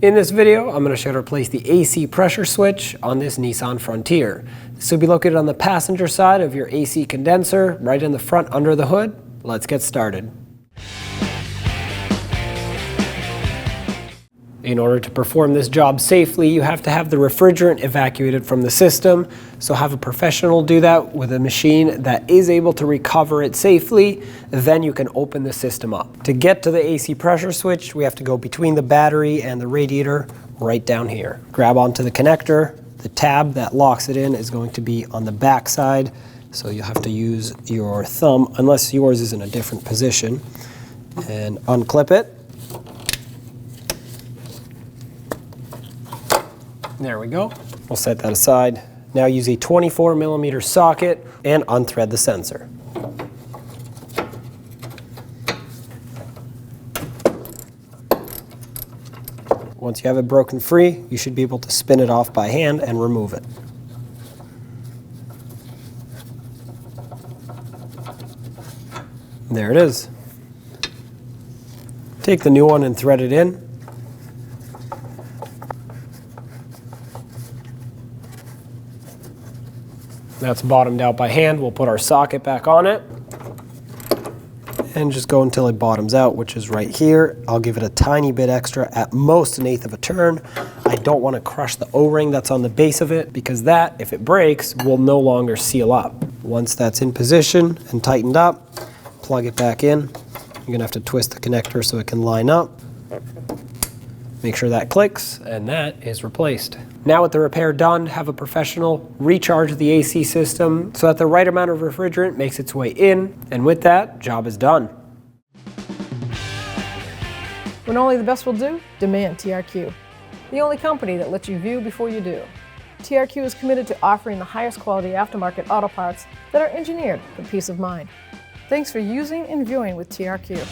In this video, I'm going to show how to replace the AC pressure switch on this Nissan Frontier. This will be located on the passenger side of your AC condenser, right in the front under the hood. Let's get started. In order to perform this job safely, you have to have the refrigerant evacuated from the system. So have a professional do that with a machine that is able to recover it safely. Then you can open the system up. To get to the AC pressure switch, we have to go between the battery and the radiator right down here. Grab onto the connector. The tab that locks it in is going to be on the back side. So you'll have to use your thumb, unless yours is in a different position, and unclip it. There we go. We'll set that aside. Now use a 24mm socket and unthread the sensor. Once you have it broken free, you should be able to spin it off by hand and remove it. There it is. Take the new one and thread it in. That's bottomed out by hand. We'll put our socket back on it and just go until it bottoms out, which is right here. I'll give it a tiny bit extra, at most 1/8 of a turn. I don't want to crush the O-ring that's on the base of it, because that, if it breaks, will no longer seal up. Once that's in position and tightened up, plug it back in. You're going to have to twist the connector so it can line up. Make sure that clicks, and that is replaced. Now with the repair done, have a professional recharge the AC system so that the right amount of refrigerant makes its way in, and with that, job is done. When only the best will do, demand TRQ. The only company that lets you view before you do. TRQ is committed to offering the highest quality aftermarket auto parts that are engineered for peace of mind. Thanks for using and viewing with TRQ.